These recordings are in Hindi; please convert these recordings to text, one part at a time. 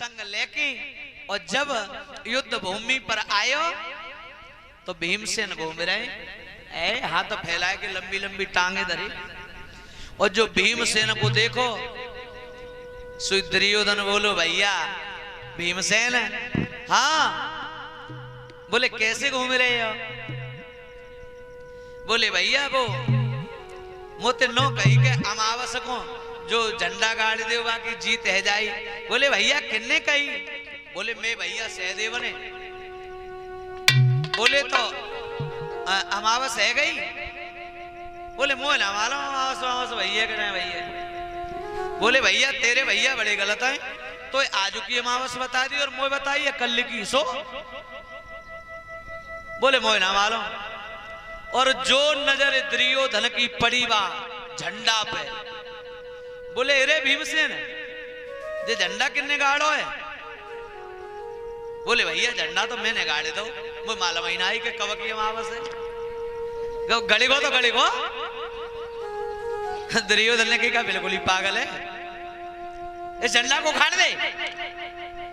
संग लेके और जब युद्ध भूमि पर आयो तो भीमसेन घूम रहे हाथ फैलाए के लंबी लंबी टांगे धरी। और जो भीमसेन को देखो दुर्योधन बोलो भैया भीमसेन हाँ बोले कैसे घूम रहे हो? बोले भैया वो मोते नो कही के अमावस को जो झंडा गाड़ दे बाकी जीत है जाई। बोले भैया किन्ने कही? बोले मैं भैया सहदेव ने। बोले तो अमावस है गई? बोले मोह ना मालूम अमावस भैया के नहीं भैया। बोले भैया तेरे भैया बड़े गलत हैं तो आज की अमावस बता दी और मोह बताइए कल की सो। बोले मोह ना मालूम। और जो नजर दुर्योधन की पड़ी बा झंडा पे बोले अरे भीमसेन ये झंडा किन्ने गाड़ो है? बोले भैया झंडा तो मैंने गाड़े दो वो मालूम ही नहीं कि कब की अमावस है। गड़ी को तो गड़ी को दुर्योधन ने कहा बिल्कुल ही पागल है इस झंडा को उखाड़ दे।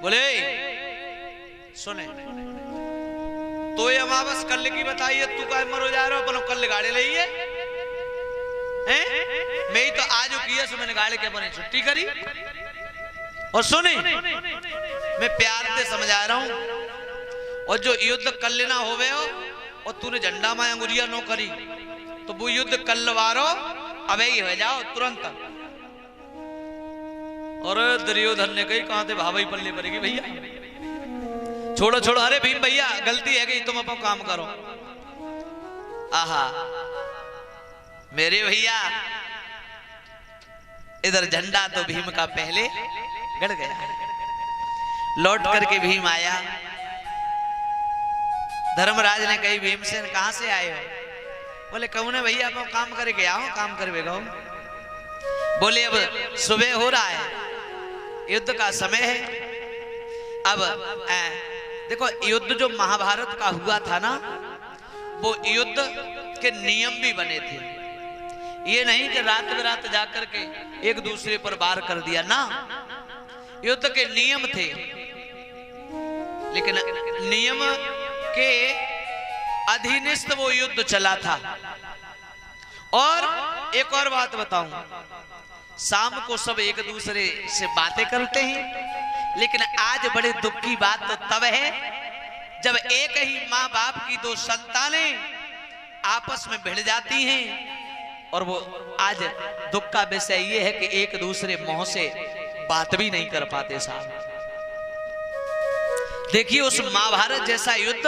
बोले सुने तो ये अमावस कल की बताइए तू का मरो जा रहा हो कल गाड़े लइए मैं ही तो आज किया सो मैंने गाड़े के अपने छुट्टी करी। और सुने मैं प्यार से समझा रहा हूं और जो युद्ध कल ना होवे हो और तूने झंडा में अंगुरिया नो करी तो वो युद्ध कल वारो अब ही हो जाओ तुरंत। और दुर्योधन ने कही कहां थे भाभी पल्ले पड़ेगी भैया छोड़ो छोड़ो। अरे भीम भैया गलती है गई तुम अपना काम करो। आहा मेरे भैया इधर झंडा तो भीम का पहले गड़ गया। लौट करके भीम आया। धर्मराज ने कही भीमसेन कहां से आए हो? बोले कहूं ने भैया अपना काम करके आओ काम करवे गो। बोले अब सुबह हो रहा है युद्ध का समय है। अब देखो युद्ध जो महाभारत का हुआ था ना वो युद्ध के नियम भी बने थे। ये नहीं कि रात बेरात जाकर के एक दूसरे पर वार कर दिया ना। युद्ध के नियम थे लेकिन नियम के अधीनस्थ वो युद्ध चला था। और एक और बात बताऊं शाम को सब एक दूसरे से बातें करते हैं लेकिन आज बड़े दुख की बात तो तब है जब एक ही माँ बाप की दो संतानें आपस में भिड़ जाती हैं। और वो आज दुख का विषय ये है कि एक दूसरे मुंह से बात भी नहीं कर पाते साहब। देखिए उस महाभारत जैसा युद्ध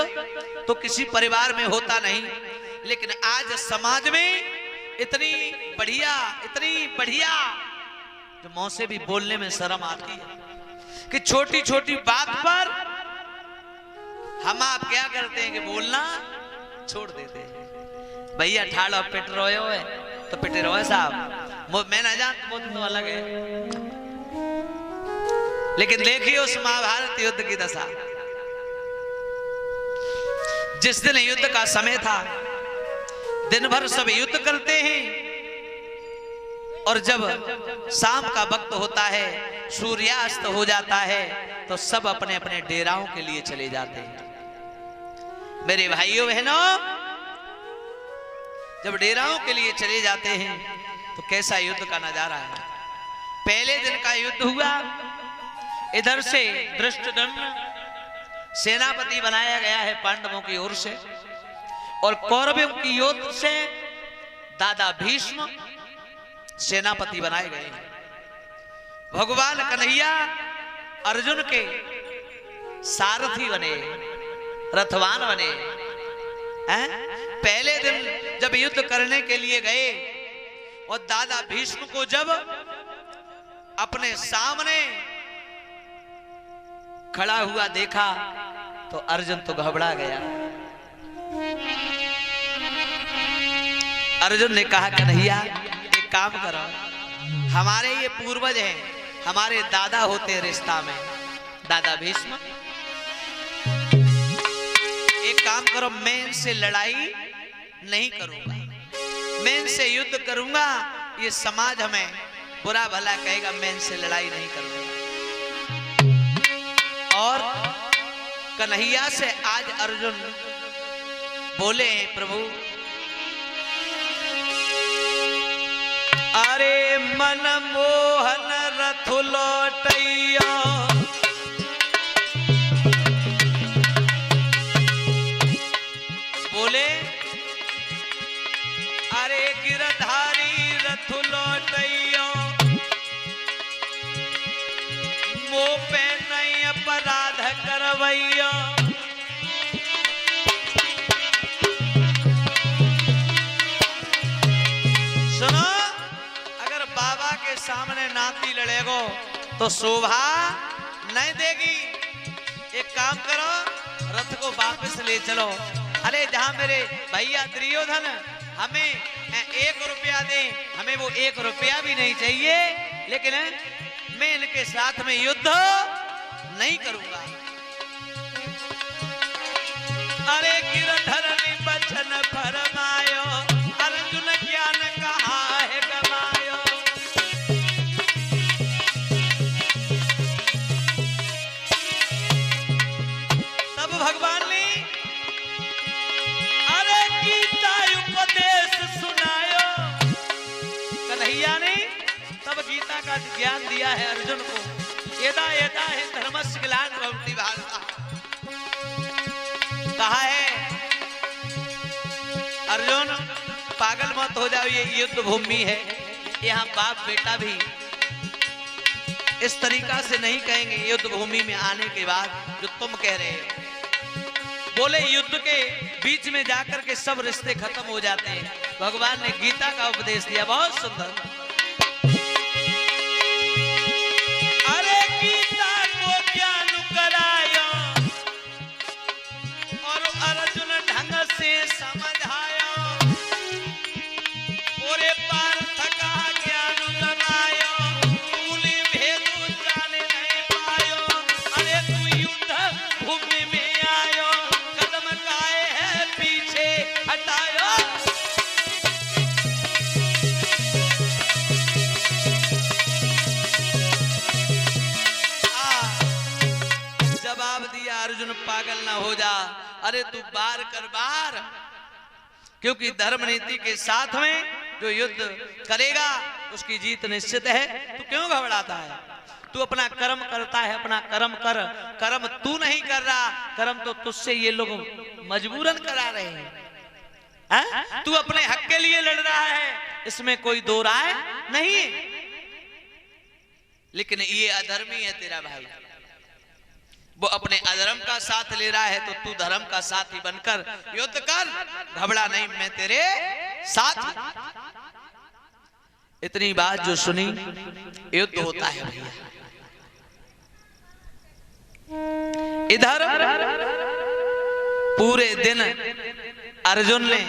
तो किसी परिवार में होता नहीं लेकिन आज समाज में इतनी बढ़िया जो मुंह से भी बोलने में शर्म आती है कि छोटी छोटी बात पर हम आप क्या करते हैं कि बोलना छोड़ देते हैं। भैया ठाड़ो पिट रहे हो तो पिटे रहो साहब मैं ना जान तो अलग है। लेकिन देखिए उस महाभारत युद्ध की दशा। जिस दिन युद्ध का समय था दिन भर सब युद्ध करते हैं और जब शाम का वक्त होता है सूर्यास्त हो जाता है तो सब अपने अपने डेराओं के लिए चले जाते हैं। मेरे भाइयों बहनों जब डेराओं के लिए चले जाते हैं तो कैसा युद्ध का नजारा है। पहले दिन का युद्ध हुआ। इधर से धृष्टद्युम्न सेनापति बनाया गया है पांडवों की ओर से और कौरवों की ओर से दादा भीष्म सेनापति बनाए गए हैं। भगवान कन्हैया अर्जुन के सारथी बने रथवान बने हैं। पहले दिन जब युद्ध करने के लिए गए और दादा भीष्म को जब अपने सामने खड़ा हुआ देखा तो अर्जुन तो घबरा गया। अर्जुन ने कहा कन्हैया एक काम करो हमारे ये पूर्वज हैं हमारे दादा होते रिश्ता में दादा भीष्म एक काम करो मैं इनसे लड़ाई नहीं करूंगा मैं इनसे युद्ध करूंगा ये समाज हमें बुरा भला कहेगा मैं इनसे लड़ाई नहीं करूंगा। कन्हैया से आज अर्जुन बोले हैं, प्रभु अरे मन मोहन रथ लौटैया, बोले अरे गिरधारी रथ लौटैया, मो पे नहीं अपराध करवैया। सुनो, अगर बाबा के सामने नाती लड़ेगो तो शोभा नहीं देगी। एक काम करो, रथ को वापस ले चलो। अरे जहां मेरे भैया दुर्योधन हमें 1 रुपया दे, हमें वो 1 रुपया भी नहीं चाहिए, लेकिन मैं इनके साथ में युद्ध नहीं करूंगा। अरे गिरधर ने बचन फरमायो, अर्जुन ज्ञान कहाँ है गमायो। तब भगवान ने अरे गीता उपदेश सुनायो। कन्हैया ने तब गीता का ज्ञान दिया है अर्जुन को। यदा यदा है धर्मस्य ग्लानिर्भवति भारत, कहा है अर्जुन पागल मत हो जाओ, ये युद्ध भूमि है, यहाँ बाप बेटा भी इस तरीका से नहीं कहेंगे युद्ध भूमि में आने के बाद जो तुम कह रहे हो। बोले युद्ध के बीच में जाकर के सब रिश्ते खत्म हो जाते हैं। भगवान ने गीता का उपदेश दिया, बहुत सुंदर। अरे गीता को ज्ञान कराया और अर्जुन ढंग से समझाया, और पार्थ का ज्ञान गवाया, मूल भेद जान नहीं पायो। अरे तू युद्ध भूमि में आयो, कदम काहे है पीछे हटायो। जवाब दिया अर्जुन, पागल ना हो जा, अरे तू बार कर बार, क्योंकि धर्म नीति के साथ में जो युद्ध करेगा उसकी जीत निश्चित है। तू क्यों घबराता है? तू अपना कर्म करता है, अपना कर्म कर। कर्म तू नहीं कर रहा, कर्म तो तुझसे ये लोग मजबूरन करा रहे हैं। तू अपने हक के लिए लड़ रहा है, इसमें कोई दो राय नहीं है, लेकिन ये अधर्मी है तेरा भाई, वो अपने अधर्म का साथ ले रहा है, तो तू धर्म का साथी बनकर युद्ध कर। घबरा नहीं, मैं तेरे साथ। इतनी बात जो सुनी, युद्ध होता है भैया। इधर पूरे दिन अर्जुन ने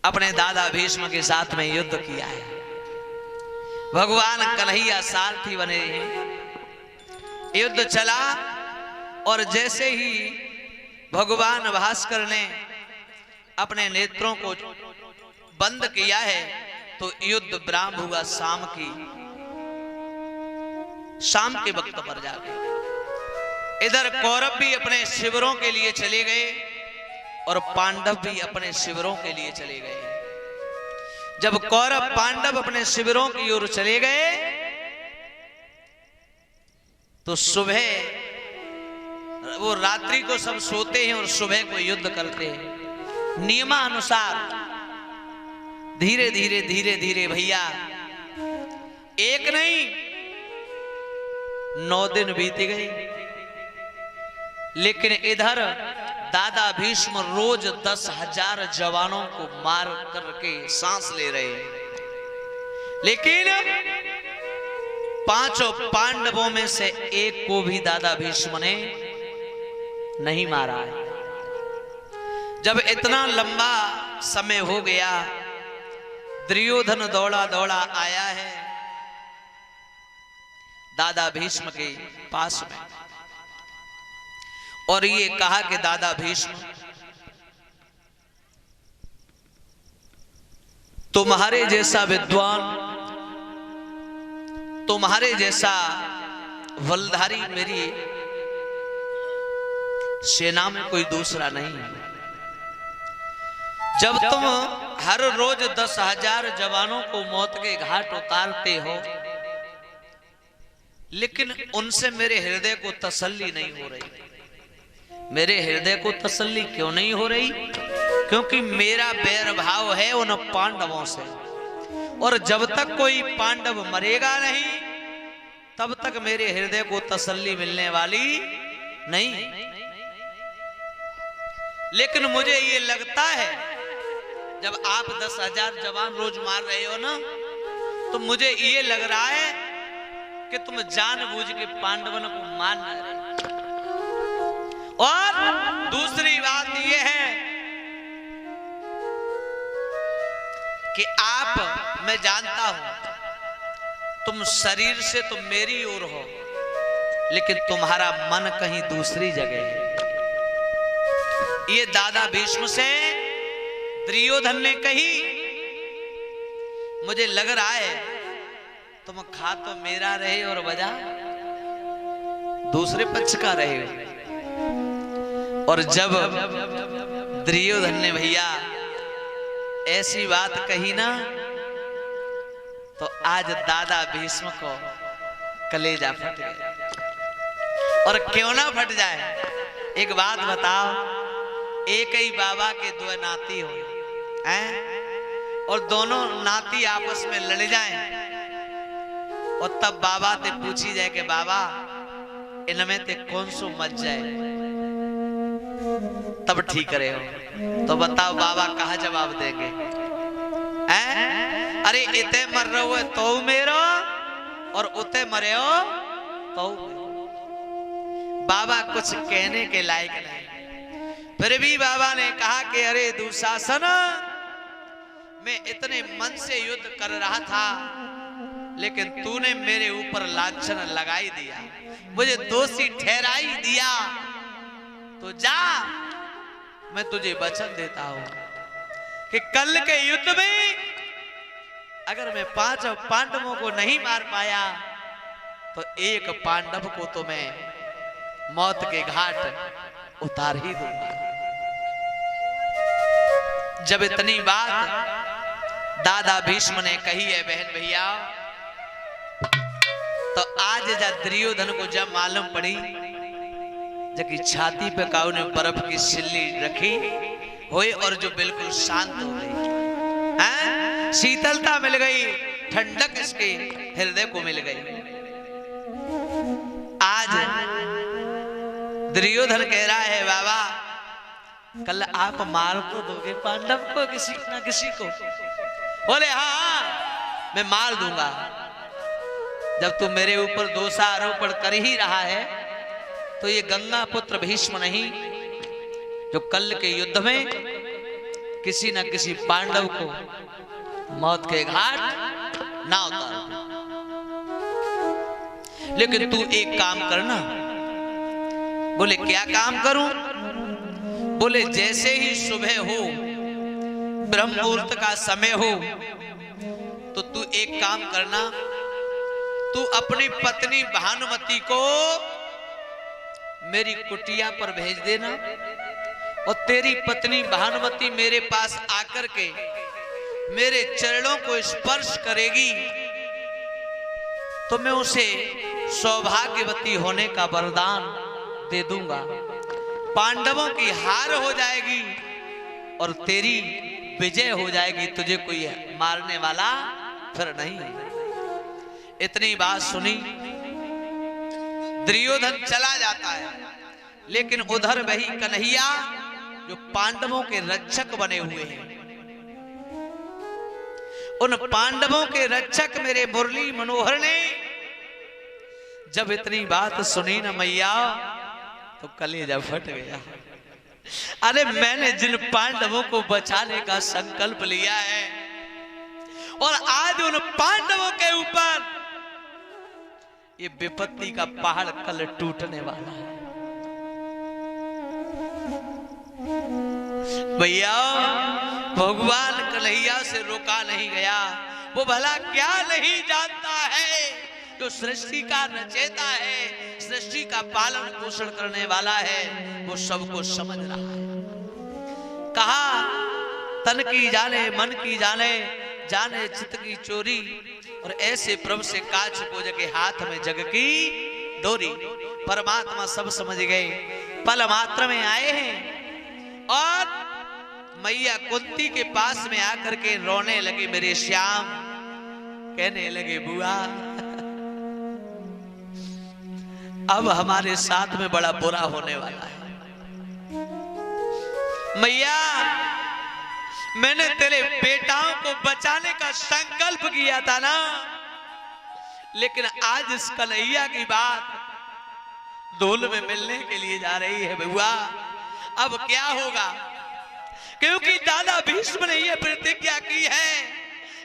अपने दादा भीष्म के साथ में युद्ध किया है। भगवान कन्हैया सारथी बने हैं। युद्ध चला और जैसे ही भगवान भास्कर ने अपने नेत्रों को बंद किया है तो युद्ध विराम हुआ शाम के वक्त पर जाके। इधर कौरव भी अपने शिविरों के लिए चले गए और पांडव भी अपने शिविरों के लिए चले गए। जब कौरव पांडव अपने शिविरों की ओर चले गए तो सुबह वो रात्रि को सब सोते हैं और सुबह को युद्ध करते हैं नियमानुसार। धीरे धीरे धीरे धीरे भैया, एक नहीं 9 दिन बीत गए, लेकिन इधर दादा भीष्म रोज 10,000 जवानों को मार करके सांस ले रहे हैं, लेकिन 5 पांडवों में से एक को भी दादा भीष्म ने नहीं मारा है। जब इतना लंबा समय हो गया, दुर्योधन दौड़ा दौड़ा आया है दादा भीष्म के पास में और ये कहा कि दादा भीष्म, तुम्हारे जैसा विद्वान, तुम्हारे जैसा बलधारी मेरी सेना में कोई दूसरा नहीं है। जब तुम हर रोज 10,000 जवानों को मौत के घाट उतारते हो, लेकिन उनसे मेरे हृदय को तसल्ली नहीं हो रही। मेरे हृदय को तसल्ली क्यों नहीं हो रही? क्योंकि मेरा बैर भाव है उन पांडवों से, और जब तक कोई पांडव मरेगा नहीं तब तक मेरे हृदय को तसल्ली मिलने वाली नहीं। लेकिन मुझे ये लगता है जब आप 10,000 जवान रोज मार रहे हो ना, तो मुझे ये लग रहा है कि तुम जानबूझ के पांडवों को मारना रहे। और दूसरी बात यह है कि आप, मैं जानता हूं तुम शरीर से तुम मेरी ओर हो, लेकिन तुम्हारा मन कहीं दूसरी जगह है। ये दादा भीष्म से दुर्योधन ने कही, मुझे लग रहा है तुम खा तो मेरा रहे और बजा दूसरे पक्ष का रहे हो। और जब दुर्योधन ने भैया ऐसी बात कही ना, तो आज दादा भीष्म को कलेजा फट गया। और क्यों ना फट जाए, एक बात बताओ, एक ही बाबा के दो नाती हो हैं, और दोनों नाती आपस में लड़ जाएं, और तब बाबा ते पूछी जाए कि बाबा इनमें ते कौन सो मच जाए तब ठीक रहे हो, तो बताओ बाबा कहा जवाब देंगे? हैं? अरे इते मर रहे हो तो मेरो, और उते मरे हो तो बाबा कुछ कहने के लायक नहीं। फिर भी बाबा ने कहा कि अरे दुशासन, मैं इतने मन से युद्ध कर रहा था, लेकिन तूने मेरे ऊपर लांछन लगाई दिया, मुझे दोषी ठहरा ही दिया। तो जा, मैं तुझे वचन देता हूं कि कल के युद्ध में अगर मैं 5 पांडवों को नहीं मार पाया तो एक पांडव को तो मैं मौत के घाट उतार ही दूंगा। जब इतनी बात दादा भीष्म ने कही है बहन भैया, तो आज जब दुर्योधन को जब मालूम पड़ी, जबकि छाती पे काऊ ने बर्फ की सिल्ली रखी हुई और जो बिल्कुल शांत हो गई, शीतलता मिल गई, ठंडक इसके हृदय को मिल गई। आज दुर्योधन कह रहा है बाबा कल आप मार तो दोगे पांडव को, किसी ना किसी को? बोले हाँ मैं मार दूंगा। जब तू मेरे ऊपर दोषारोपण कर ही रहा है तो ये गंगा पुत्र भीष्म नहीं, जो कल के युद्ध में किसी न किसी पांडव को मौत के घाट ना उतार। लेकिन तू एक काम करना। बोले क्या काम करूं? बोले जैसे ही सुबह हो, ब्रह्म मुहूर्त का समय हो, तो तू एक काम करना, तू अपनी पत्नी भानुमति को मेरी कुटिया पर भेज देना, और तेरी पत्नी भानुमति मेरे पास आकर के मेरे चरणों को स्पर्श करेगी तो मैं उसे सौभाग्यवती होने का वरदान दे दूंगा। पांडवों की हार हो जाएगी और तेरी विजय हो जाएगी, तुझे कोई मारने वाला फिर नहीं। इतनी बात सुनी दुर्योधन चला जाता है, लेकिन उधर वही कन्हैया जो पांडवों के रक्षक बने हुए हैं, उन पांडवों के रक्षक मेरे मुरली मनोहर ने जब इतनी बात सुनी न मैया, तो कलेजा फट गया। अरे मैंने जिन पांडवों को बचाने का संकल्प लिया है, और आज उन पांडवों के ऊपर ये विपत्ति का पहाड़ कल टूटने वाला है। भैया भगवान कन्हैया से रोका नहीं गया। वो भला क्या नहीं जानता है, जो सृष्टि का रचयिता है, सृष्टि का पालन पोषण करने वाला है, वो सबको समझ रहा है। कहा तन की जाने मन की जाने, जाने चित्त की चोरी, और ऐसे प्रभु से काछ को जगे हाथ में जग की डोरी। परमात्मा सब समझ गए, पल मात्र में आए हैं और मैया कुंती के पास में आकर के रोने लगे मेरे श्याम, कहने लगे बुआ अब हमारे साथ में बड़ा बुरा होने वाला है। मैया मैंने तेरे बेटाओं को बचाने का संकल्प किया था ना, लेकिन आज इस कन्हैया की बात धूल में मिलने के लिए जा रही है बुआ। अब क्या होगा, क्योंकि दादा भीष्म ने यह प्रतिज्ञा की है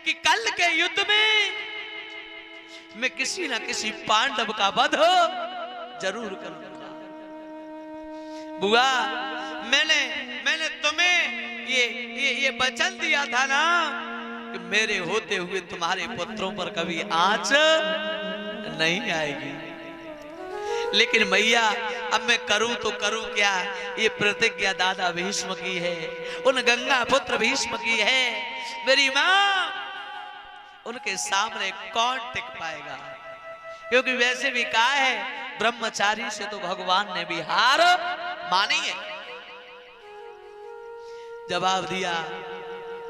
कि कल के युद्ध में मैं किसी ना किसी पांडव का वध जरूर करूंगा। बुआ मैंने तुम्हें ये वचन दिया था ना कि मेरे होते हुए तुम्हारे पुत्रों पर कभी आंच नहीं आएगी। लेकिन मैया अब मैं करूं तो करूं क्या, ये प्रतिज्ञा दादा भीष्म की है, उन गंगा पुत्र भीष्म की है। मेरी मां उनके सामने कौन टिक पाएगा, क्योंकि वैसे भी कहा है ब्रह्मचारी से तो भगवान ने भी हार मानी है। जवाब दिया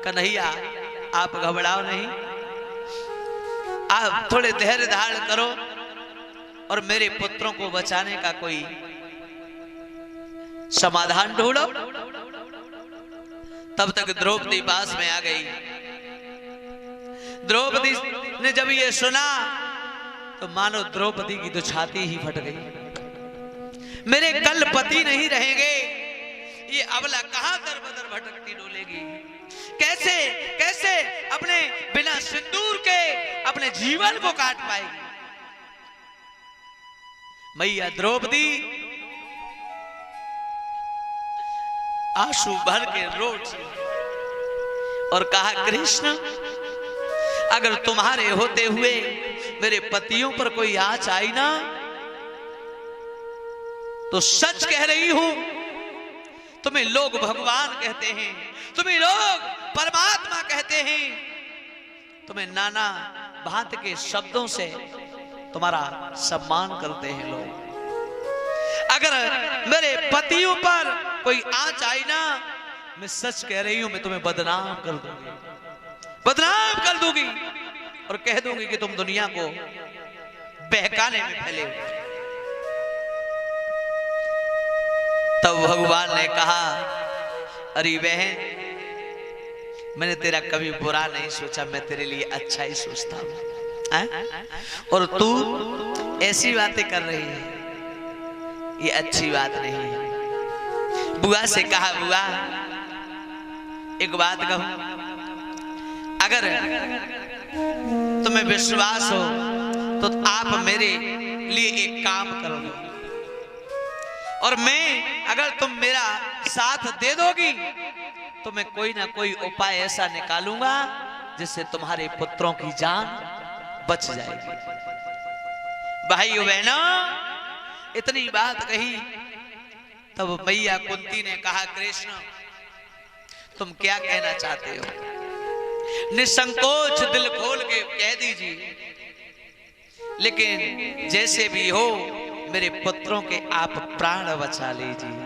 कन्हैया आप घबराओ नहीं, आप थोड़े धैर्य धारण करो और मेरे पुत्रों को बचाने का कोई समाधान ढूंढो। तब तक द्रौपदी पास में आ गई। द्रौपदी ने जब ये सुना तो मानो द्रौपदी की तो छाती ही फट गई। मेरे कल पति नहीं रहेंगे, ये अबला कहां दर बदर भटकती डोलेगी, कैसे कैसे अपने बिना सिंदूर के अपने जीवन को काट पाएगी। मैया द्रौपदी आंसू भर के रोट और कहा कृष्ण अगर तुम्हारे होते हुए मेरे पतियों पर कोई आंच आई ना, तो सच कह रही हूं, तुम्हें लोग भगवान कहते हैं, तुम्हें लोग परमात्मा कहते हैं, तुम्हें नाना भांति के शब्दों से तुम्हारा सम्मान करते हैं लोग। अगर मेरे पतियों पर कोई आंच आई ना, मैं सच कह रही हूं, मैं तुम्हें बदनाम कर दूंगी, बदनाम कर दूंगी और कह दूंगी कि तुम दुनिया को बहकाने में फैले हुए। तब भगवान ने कहा अरे बहन मैंने तेरा कभी बुरा नहीं सोचा, मैं तेरे लिए अच्छा ही सोचता हूं, और तू ऐसी बातें कर रही है, ये अच्छी बात नहीं है। बुआ से कहा बुआ एक बात कहूं, अगर तुम्हें विश्वास हो तो आप मेरे लिए एक काम करो, और मैं अगर तुम मेरा साथ दे दोगी तो मैं कोई ना कोई उपाय ऐसा निकालूंगा जिससे तुम्हारे पुत्रों की जान बच जाएगी। भाइयों बहनों इतनी बात कही, तब मैया कुंती ने कहा कृष्ण तुम क्या कहना चाहते हो, निसंकोच दिल खोल के कह दीजिए, लेकिन जैसे भी हो मेरे पुत्रों के आप प्राण बचा लीजिए।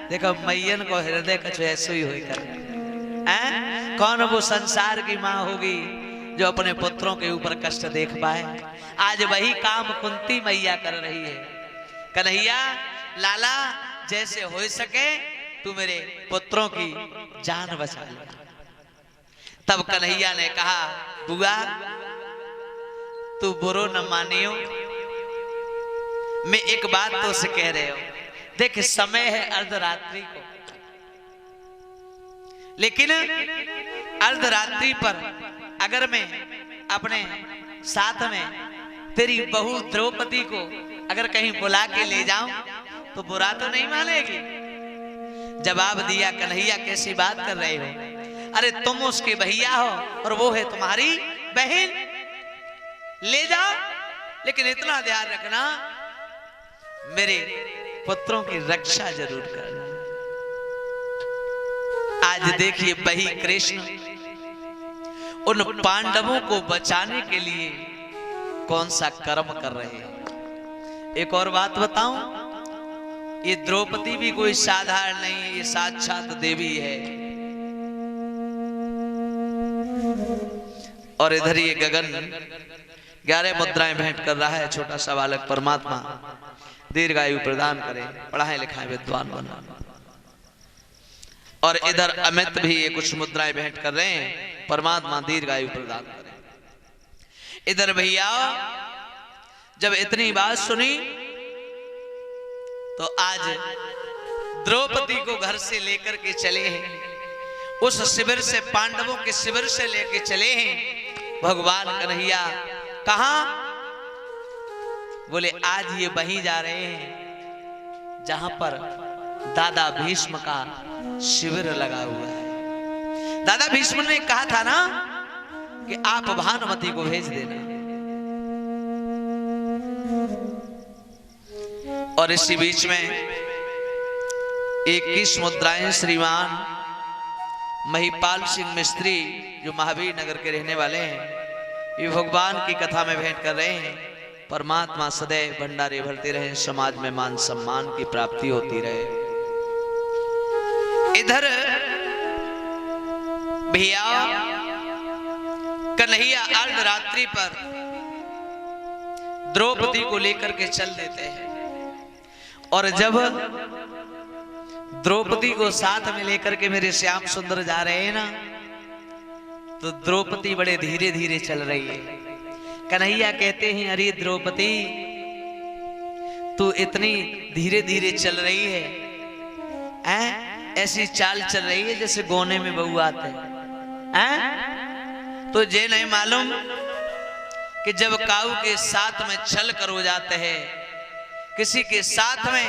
देखो मैयन को हृदय कछु ऐसे ही होई कर, कौन वो संसार की माँ होगी जो अपने पुत्रों के ऊपर कष्ट देख पाए। आज वही काम कुंती मैया कर रही है। कन्हैया लाला जैसे हो सके तू मेरे पुत्रों की जान बचा ले। तब कन्हैया ने कहा बुआ तू बुरो न मानियो, मैं एक बात तो से कह रहे हो, देख समय है अर्धरात्रि को, लेकिन अर्धरात्रि पर अगर मैं अपने साथ में तेरी बहू द्रौपदी को अगर कहीं बुला के ले जाऊं तो बुरा तो नहीं मानेगी। जवाब दिया कन्हैया कैसी बात कर रहे हो, अरे तुम उसके भैया हो और वो है तुम्हारी बहन, ले जाओ लेकिन इतना ध्यान रखना मेरे पुत्रों की रक्षा जरूर करना। आज देखिए वही कृष्ण उन पांडवों को बचाने के लिए कौन सा कर्म कर रहे हैं। एक और बात बताऊं, ये द्रौपदी भी कोई साधारण नहीं है, ये साक्षात देवी है। और इधर ये गगन 11 मुद्राएं भेंट कर रहा है। छोटा सा बालक परमात्मा दीर्घायु प्रदान करे, पढ़ाए लिखाए विद्वान बना। और इधर अमित भी ये कुछ मुद्राएं भेंट कर रहे हैं, परमात्मा दीर्घायु प्रदान करे। इधर भैया जब इतनी बात सुनी तो आज द्रौपदी को घर से लेकर के चले हैं, उस शिविर से, पांडवों के शिविर से लेकर चले हैं भगवान कन्हैया। कहां? बोले आज ये वहीं जा रहे हैं जहां पर दादा भीष्म का शिविर लगा हुआ है। दादा भीष्म ने कहा था ना कि आप भानुमति को भेज देना। और इसी बीच में 21 मुद्राएं श्रीमान महिपाल सिंह मिस्त्री जो महावीर नगर के रहने वाले हैं, ये भगवान की कथा में भेंट कर रहे हैं। परमात्मा सदैव भंडारे भरते रहे, समाज में मान सम्मान की प्राप्ति होती रहे। इधर भैया कन्हैया अर्धरात्रि पर द्रौपदी को लेकर के चल देते हैं। और जब द्रौपदी को साथ में लेकर के मेरे श्याम सुंदर जा रहे हैं ना, तो द्रौपदी बड़े धीरे धीरे चल रही है। कन्हैया कहते हैं, अरे द्रौपदी तू इतनी धीरे धीरे चल रही है, ऐसी चाल चल रही है जैसे गोने में बहू आते हैं। तो ये नहीं मालूम कि जब काऊ के साथ में छल कर हो जाते हैं, किसी के साथ में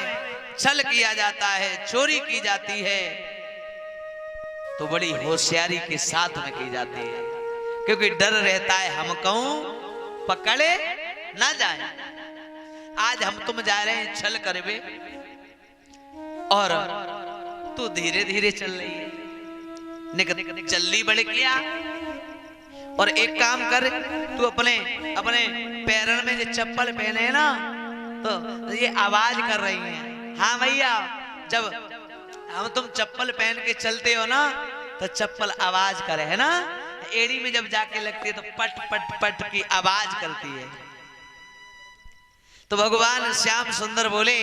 छल किया जाता है, चोरी की जाती है, तो बड़ी होशियारी के साथ में की जाती है, क्योंकि डर रहता है हम कहूं पकड़े ना जाए। आज हम तुम जा रहे हैं छल करवे और तू धीरे धीरे चल रही है, चलनी बड़े किया। और एक काम कर, तू अपने अपने पैरों में जो चप्पल पहने है ना, तो ये आवाज कर रही है। हाँ भैया, जब हम तुम चप्पल पहन के चलते हो ना, तो चप्पल आवाज करे है ना, एड़ी में जब जाके लगती है तो पट पट पट की आवाज करती है। तो भगवान श्याम सुंदर बोले,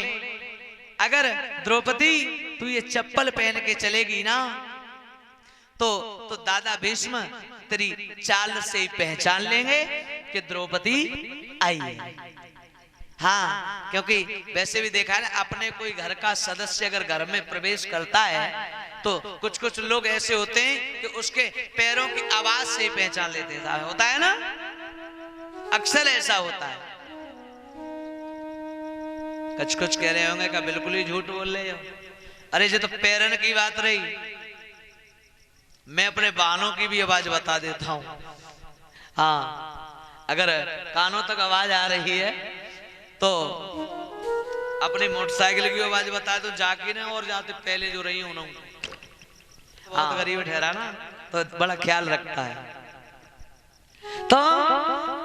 अगर द्रौपदी तू ये चप्पल पहन के चलेगी ना, तो दादा भीष्म तेरी चाल से ही पहचान लेंगे कि द्रौपदी आई है। हाँ, क्योंकि वैसे भी देखा है ना, अपने कोई घर का सदस्य अगर घर में प्रवेश करता है तो कुछ कुछ लोग ऐसे होते हैं कि उसके पैरों की आवाज से ही पहचान लेते हैं। होता है ना, अक्सर ऐसा होता है। कुछ कह रहे होंगे कि बिल्कुल ही झूठ बोल रहे हो। अरे ये तो पैरन की बात रही, मैं अपने बानों की भी आवाज बता देता हूं। हाँ, अगर कानों तक आवाज आ रही है तो अपनी मोटरसाइकिल की आवाज बता दो, जाके ना और जाते पहले जो रही हूं, बहुत गरीब ठहरा ना, तो बड़ा ख्याल रखता है। तो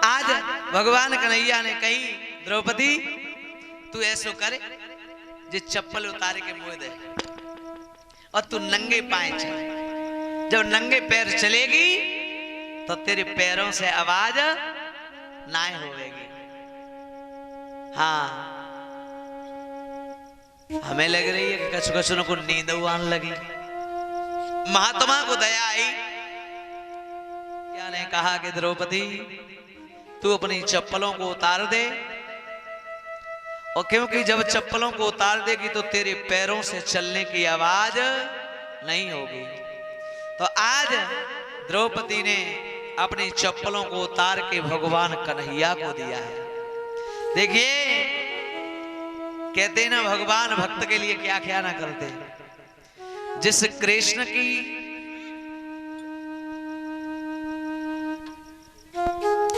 आज भगवान कन्हैया ने कही, द्रौपदी तू ऐसो करे, जे चप्पल उतारे के मुंह दे और तू नंगे पाए चले। जब नंगे पैर चलेगी तो तेरे पैरों से आवाज ना होगी। हाँ, हमें लग रही है कि कुछ को नींद आने लगी। महात्मा को दया आई, क्या ने कहा कि द्रौपदी तू अपनी चप्पलों को उतार दे, और क्योंकि जब चप्पलों को उतार देगी तो तेरे पैरों से चलने की आवाज नहीं होगी। तो आज द्रौपदी ने अपनी चप्पलों को उतार के भगवान कन्हैया को दिया है। देखिए, कहते ना भगवान भक्त के लिए क्या क्या ना करते। जिस कृष्ण की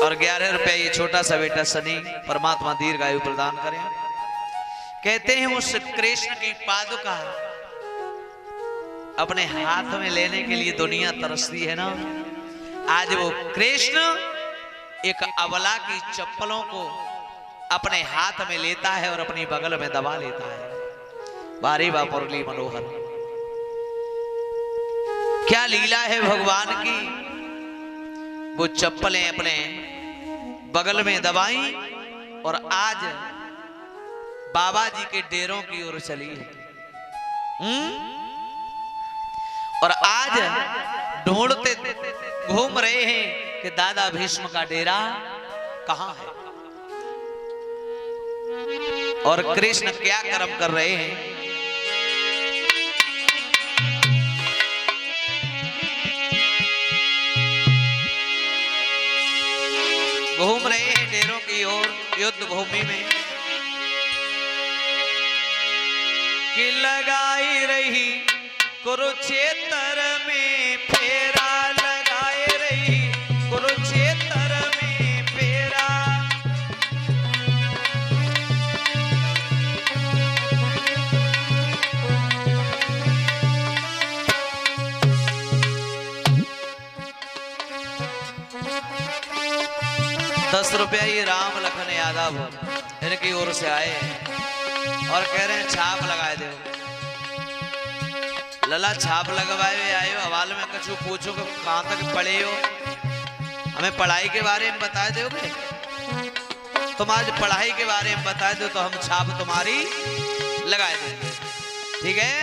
और और 11 रुपया ये छोटा सा बेटा सनी, परमात्मा दीर्घायु प्रदान करें। कहते हैं उस कृष्ण की पादुका अपने हाथ में लेने के लिए दुनिया तरसती है ना। आज वो कृष्ण एक अबला की चप्पलों को अपने हाथ में लेता है और अपनी बगल में दबा लेता है। बारी बा मुरली मनोहर, क्या लीला है भगवान की। वो चप्पलें अपने बगल में दबाई और आज बाबा जी के डेरों की ओर चली है। और आज ढूंढते घूम रहे हैं कि दादा भीष्म का डेरा कहां है और कृष्ण क्या कर्म कर रहे हैं। घूम रहे हैं डेरों की ओर युद्ध भूमि में कि लगाई रही कुरुक्षेत्र में फेरा, लगाए रही कुरुक्षेत्र में फेरा। ₹10 ये राम लखन यादव इनकी ओर से आए हैं और कह रहे हैं छाप लगाए दो। लला छाप लगवाए आए हो, हवाल में कुछ पूछो कि कहां तक पढ़े हो, हमें पढ़ाई के बारे में बता दोगे। तुम आज पढ़ाई के बारे में बता दो तो हम छाप तुम्हारी लगाए देंगे, ठीक है।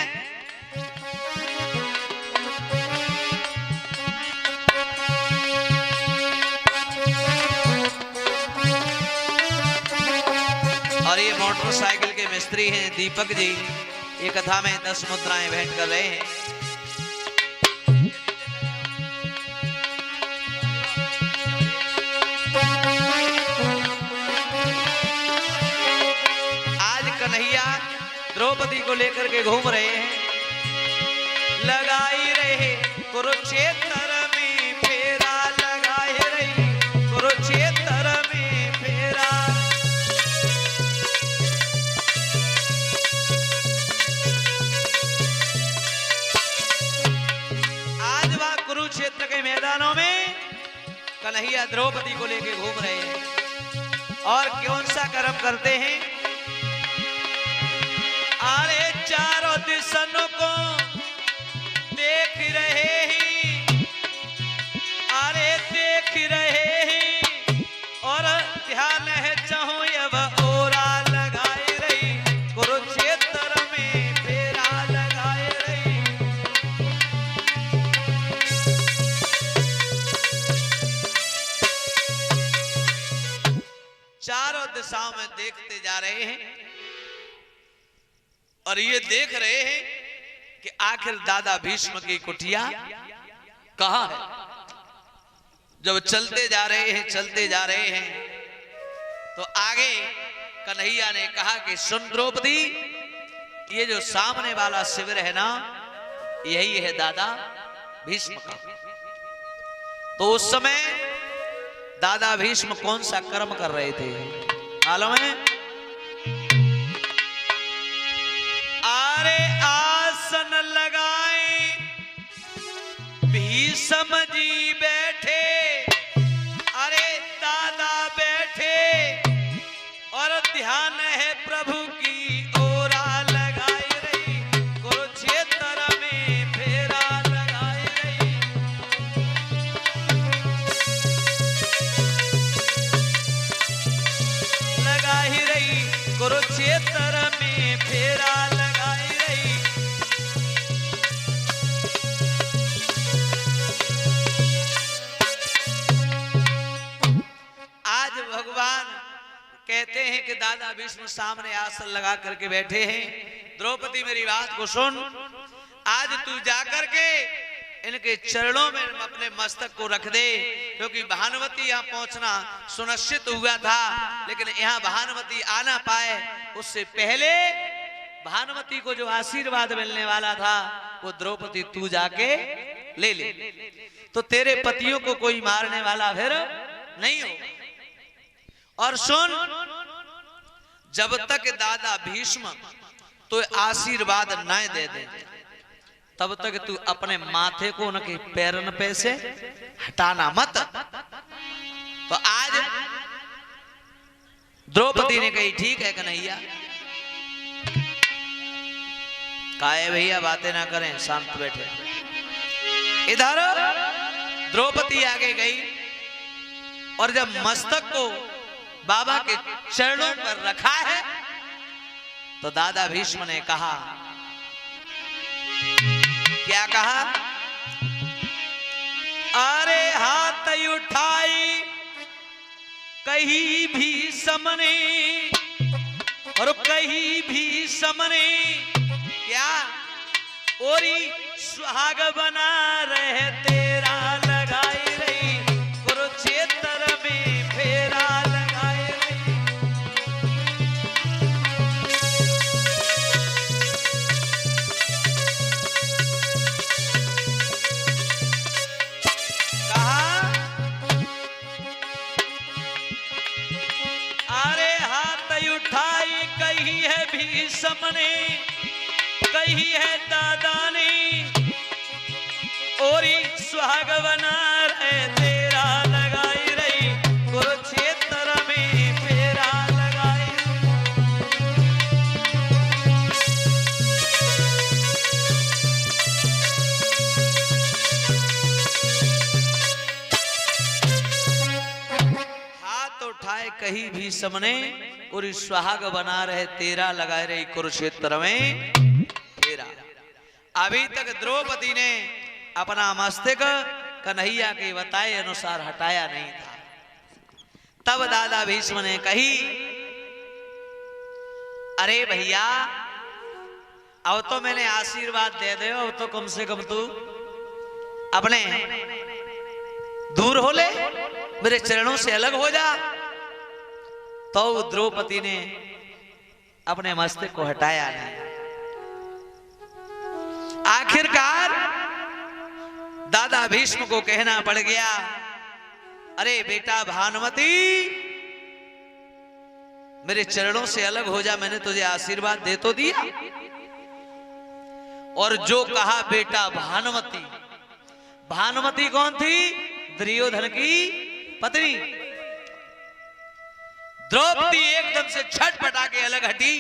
और ये मोटरसाइकिल के मिस्त्री हैं दीपक जी, ये कथा में 10 मुद्राएं भेंट कर रहे हैं। आज कन्हैया द्रौपदी को लेकर के घूम रहे हैं। लगाई रहे कुरुक्षेत्र में फेरा, लगाए रही कुरुक्षेत्र में फेरा। कुरुक्षेत्र के मैदानों में कन्हैया द्रौपदी को लेके घूम रहे हैं और कौन सा कर्म करते हैं। अरे चारों दिशों को देख रहे हैं, अरे देख रहे हैं और ध्यान है चाहो अब ओरा, लगाए रही कुरुक्षेत्र में फेरा, लगाए रही। चारों दिशाओं में देखते जा रहे हैं और ये देख रहे हैं कि आखिर दादा भीष्म की कुटिया कहां है। जब चलते जा रहे हैं, चलते जा रहे हैं तो आगे कन्हैया ने कहा कि सुन द्रौपदी, ये जो सामने वाला शिविर है ना, यही है दादा भीष्म का। तो उस समय दादा भीष्म कौन सा कर्म कर रहे थे मालूम है। अरे आसन लगाए भीष्म जी बैठे, अरे दादा बैठे और ध्यान है प्रभु की ओरा, लगाई रही कुरुक्षेत्र में फेरा, लगाई रही। लगाई रही कुरुक्षेत्र में फेरा, लगाई रही। आज भगवान कहते हैं कि दादा भीष्म सामने आसन लगा करके बैठे हैं। द्रौपदी मेरी बात को सुन, आज तू जाकर के इनके चरणों में अपने मस्तक को रख दे, क्योंकि भानुमती यहाँ पहुंचना सुनिश्चित हुआ था, लेकिन यहाँ भानुमती आना पाए उससे पहले भानुमती को जो आशीर्वाद मिलने वाला था वो द्रौपदी तू जाके ले ले, तो तेरे पतियों को कोई मारने वाला फिर नहीं हो। और सुन, जब तक दादा भीष्म तो आशीर्वाद न दे दे तब तक तू अपने माथे को उनके पैरन पे से हटाना मत। तो आज द्रौपदी ने कही ठीक है कन्हैया। काहे भैया बातें ना करें, शांत बैठे। इधर द्रौपदी आगे गई और जब मस्तक को बाबा के चरणों पर रखा है तो दादा भीष्म ने कहा, क्या कहा? अरे हाथ उठाई कहीं भी समने और कहीं भी समने, क्या ओरी सुहाग बना रहे तेरा लगाई रही कुरुक्षेत्र में फेरा लगाई रही। कहा अरे हाथ उठाई कहीं है भीष्म ने, कही है दादा ने, ओरी सुहाग बना रहे तेरा लगाई रही कुरुक्षेत्र में फेरा लगाई। हाथ उठाए कहीं भी समने और सुहाग बना रहे तेरा लगाए रही कुरुक्षेत्र में। अभी तक द्रौपदी ने अपना मस्तक कन्हैया के बताए अनुसार हटाया नहीं था। तब दादा भीष्म ने कही, अरे भैया अब तो मैंने आशीर्वाद दे दे, अब तो कम से कम तू अपने दूर हो ले, मेरे चरणों से अलग हो जा। तो द्रौपदी ने अपने मस्तक को हटाया नहीं। आखिरकार दादा भीष्म को कहना पड़ गया, अरे बेटा भानुमति मेरे चरणों से अलग हो जा, मैंने तुझे आशीर्वाद दे तो दिया। और जो कहा बेटा भानुमति, भानुमति कौन थी? दुर्योधन की पत्नी। द्रौपदी एकदम से छटपटा के अलग हटी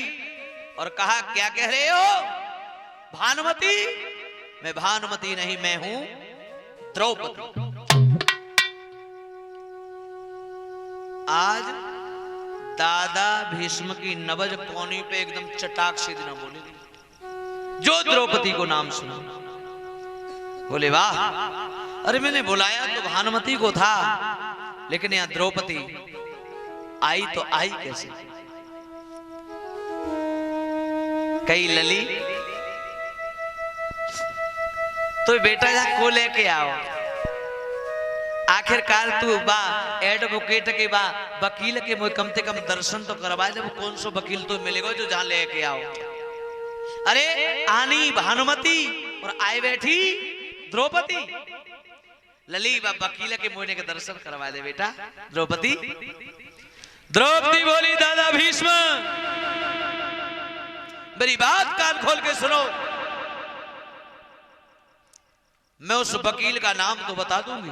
और कहा, क्या कह रहे हो भानुमति? मैं भानुमति नहीं, मैं हूं द्रौपदी। आज दादा भीष्म की नबज कोनी पे एकदम चटाक से दिन बोले, जो द्रौपदी को नाम सुना बोले वाह, अरे मैंने बुलाया तो भानुमति को था, लेकिन यहां द्रौपदी आई तो आई कैसे? कई लली तो बेटा को लेके आओ। आखिरकार तू बा एडवोकेट के बा वकील के मुझे कम से कम दर्शन तो करवाए, जब कौन सो वकील तो मिलेगा जो जहां लेके आओ। अरे आनी भानुमति और आए बैठी द्रौपदी। लली बा वकील के मुझे के दर्शन करवा दे बेटा द्रौपदी। द्रौपदी बोली, दादा भीष्म मेरी बात कान खोल के सुनो, मैं उस वकील का नाम तो बता दूंगी,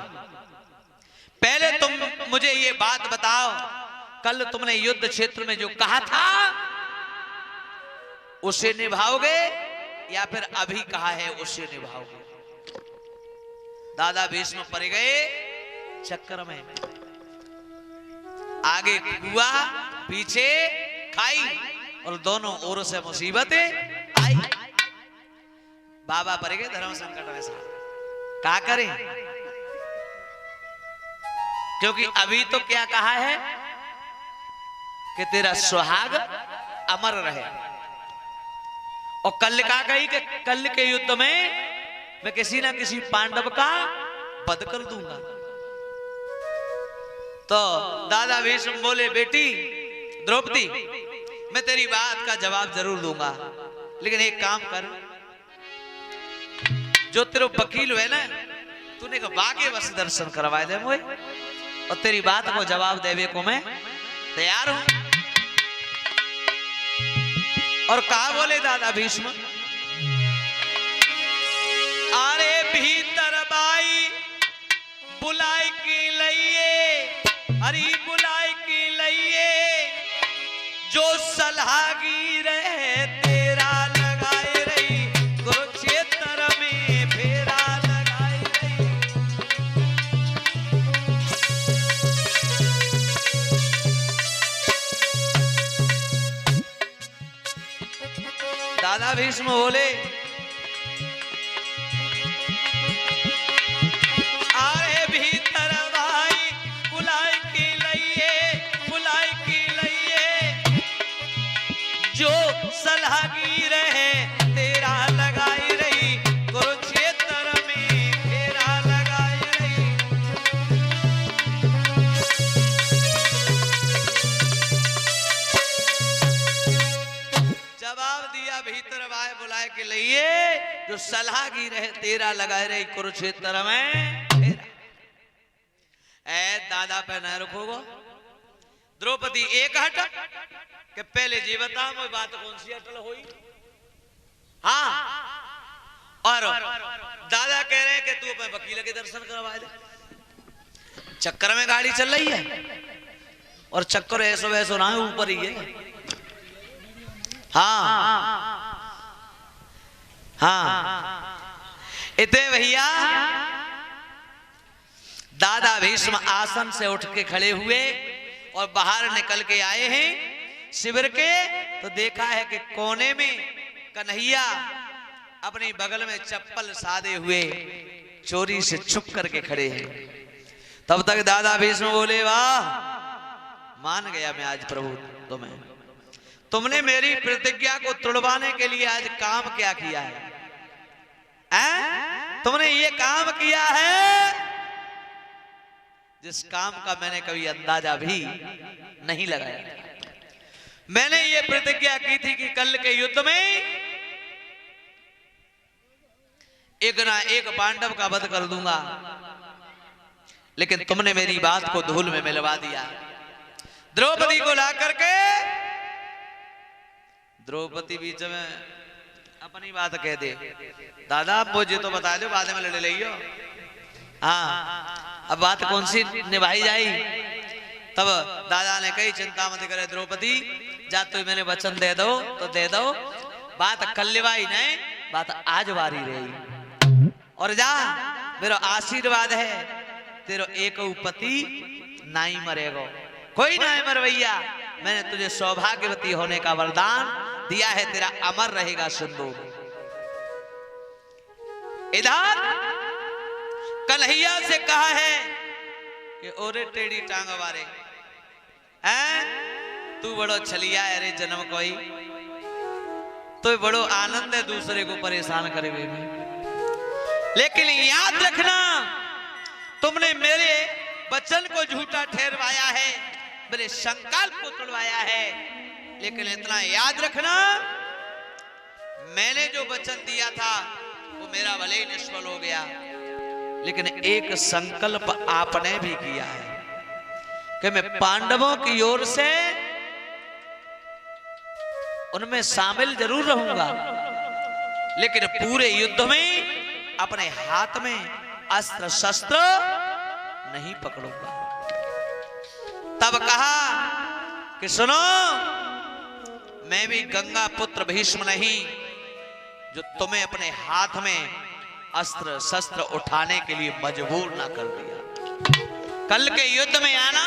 पहले तुम मुझे ये बात बताओ, कल तुमने युद्ध क्षेत्र में जो कहा था उसे निभाओगे या फिर अभी कहा है उसे निभाओगे? दादा भीष्म पड़ गए चक्कर में, आगे कुआ पीछे खाई और दोनों ओर से मुसीबतें आई। बाबा पड़ गए धर्म संकट में। क्या करें? क्योंकि अभी तो क्या कहा है कि तेरा सुहाग अमर रहे, और कल का कही कि कल के युद्ध में मैं किसी ना किसी पांडव का वध कर दूंगा। तो दादा भीष्म बोले, बेटी द्रौपदी मैं तेरी बात का जवाब जरूर दूंगा, लेकिन एक काम कर, जो तेरे वकील है ना, तूने बागे बस दर्शन करवाए दे मुझे, और तेरी बात को जवाब देवे को मैं तैयार हूं। और कहा बोले दादा भीष्म, अरे भीतर बाई बुलाई की लइए, अरे बुलाई की लइए, जो सलहागी रहे तेरा लगाए रही, कुरुक्षेत्र में फेरा लगाए रही। दादा भीष्म बोले, अरे भीतर भाई बुलाई की लइए, बुलाई की लइए, जो सलहागी रहे तेरा लगाई रही, कुरुक्षेत्र में फेरा लगाई रही। जवाब दिया, भीतर भाई बुलाए के लिए जो सलहागी रहे तेरा लगाए रही, कुरुक्षेत्र में फेरा। ए दादा पे न रखोगो। द्रौपदी एक हट के पहले जी बता वो बात कौन सी अटल हुई। हाँ, और दादा कह रहे हैं कि तू अपने वकील के दर्शन करवा दे। चक्कर में गाड़ी चल रही है और चक्कर ऐसो वैसो ना है, ऊपर ही है। हाँ हाँ, इतने भैया दादा भीष्म आसन से उठ के खड़े हुए और बाहर निकल के आए हैं शिविर के। तो देखा है कि कोने में कन्हैया अपनी बगल में चप्पल साधे हुए चोरी से छुप करके खड़े हैं। तब तक दादा भीष्म बोले, वाह मान गया मैं आज प्रभु तुम्हें, तुमने मेरी प्रतिज्ञा को तोड़वाने के लिए आज काम क्या किया है? तुमने ये काम किया है जिस काम का मैंने कभी अंदाजा भी नहीं लगाया। मैंने ये प्रतिज्ञा की थी कि कल के युद्ध में एक ना एक पांडव का वध कर दूंगा, लेकिन तुमने मेरी बात को धूल में मिलवा दिया। द्रौपदी को ला करके द्रौपदी बीच में अपनी बात कह दे, दादा मुझे तो बता दो, बाद में लड़ लियो। हाँ, अब बात कौन सी निभाई जाए? तब दादा ने कही, चिंता मत करे द्रौपदी, जा तू मैंने वचन दे दो तो दे दो, बात कल निभाई नहीं, बात आज वारी रही। और जा, मेरा आशीर्वाद है, तेरो एक पति नाई मरेगो, कोई ना मरवैया। मैंने तुझे सौभाग्यवती होने का वरदान दिया है, तेरा अमर रहेगा सिंदूर। इधर कन्हैया से कहा है कि ओरे टेढ़ी टांग वारे, हैं तू बड़ो छलिया है रे जन्म कोई, तो बड़ो आनंद है दूसरे को परेशान करे हुए में। लेकिन याद रखना, तुमने मेरे वचन को झूठा ठहरवाया है, मेरे संकल्प को तोड़वाया है। लेकिन इतना याद रखना, मैंने जो वचन दिया था वो मेरा भले ही निष्फल हो गया, लेकिन एक संकल्प आपने भी किया है कि मैं पांडवों की ओर से उनमें शामिल जरूर रहूंगा, लेकिन पूरे युद्ध में अपने हाथ में अस्त्र शस्त्र नहीं पकड़ूंगा। तब कहा कि सुनो, मैं भी गंगा पुत्र भीष्म नहीं जो तुम्हें अपने हाथ में अस्त्र शस्त्र उठाने के लिए मजबूर ना कर दिया। कल के युद्ध में आना,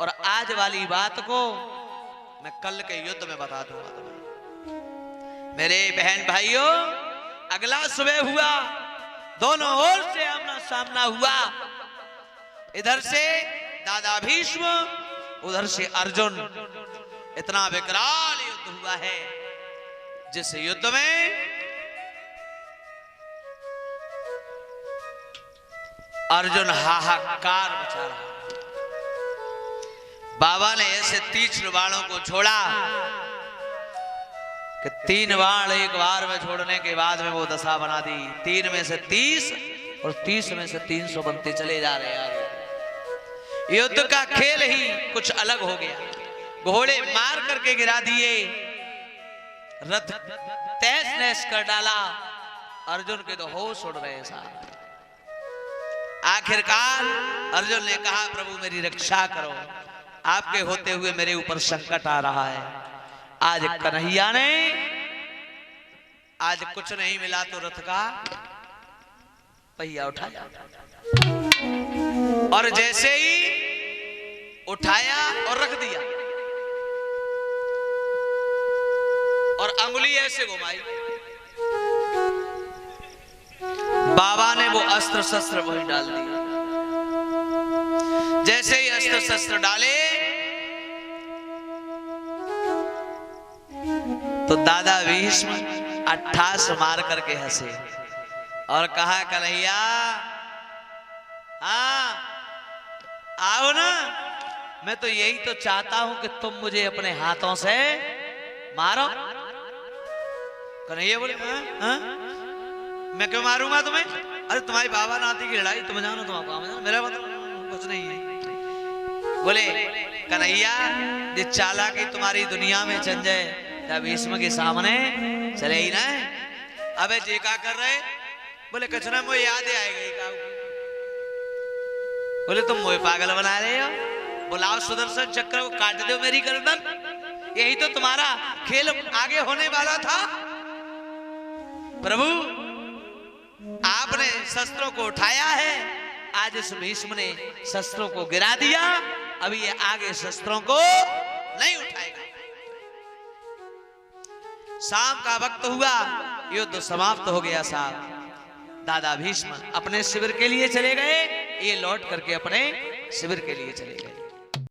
और आज वाली बात को मैं कल के युद्ध में बता दूंगा तुम्हें। मेरे बहन भाइयों, अगला सुबह हुआ, दोनों ओर से आमना सामना हुआ। इधर से दादा भीष्म, उधर से अर्जुन। इतना विकराल युद्ध हुआ है, जिस युद्ध में अर्जुन हाहाकार मचा रहा। बाबा ने ऐसे तीक्ष्ण बाणों को छोड़ा कि 3 बाण एक बार में छोड़ने के बाद में वो दशा बना दी। 3 में से 30 और 30 में से 300 बनते चले जा रहे हैं। युद्ध का खेल ही कुछ अलग हो गया। घोड़े मार करके गिरा दिए, रथ तहस नहस कर डाला। अर्जुन के तो होश उड़ रहे साहब। आखिरकार अर्जुन ने कहा, प्रभु मेरी रक्षा करो, आपके होते हुए मेरे ऊपर संकट आ रहा है। आज कन्हैया ने आज कुछ नहीं मिला तो रथ का पहिया उठाया, और जैसे ही उठाया और रख दिया और अंगुली ऐसे घुमाई, बाबा ने वो अस्त्र शस्त्र वही डाल दिया। जैसे ही अस्त्र शस्त्र डाले तो दादा भीष्म अट्ठास मार करके हंसे और कहा, कन्हैया हाँ आओ ना, मैं तो यही तो चाहता हूं कि तुम मुझे अपने हाथों से मारो। कन्हैया बोले, हाँ? मैं क्यों मारूंगा तुम्हें? अरे तुम्हारी बाबा नाती की लड़ाई तुम जानो, तुम काम जानो, मेरा मतलब कुछ नहीं है। बोले कन्हैया, ये चालाकी तुम्हारी दुनिया में चल जाए, या भीष्म के सामने चले ही ना। अबे जे का कर रहे? बोले कचरा मुझे याद आएगा। बोले तुम मुझे पागल बना रहे हो, बुलाओ सुदर्शन चक्र को काट दो मेरी गर्दन। यही तो तुम्हारा खेल आगे होने वाला था। प्रभु आपने शस्त्रों को उठाया है, आज इस भीष्म ने शस्त्रों को गिरा दिया, अभी ये आगे शस्त्रों को नहीं उठाएगा। शाम का वक्त हुआ, युद्ध समाप्त हो गया साहब। दादा भीष्म अपने शिविर के लिए चले गए, ये लौट करके अपने शिविर के लिए चले गए।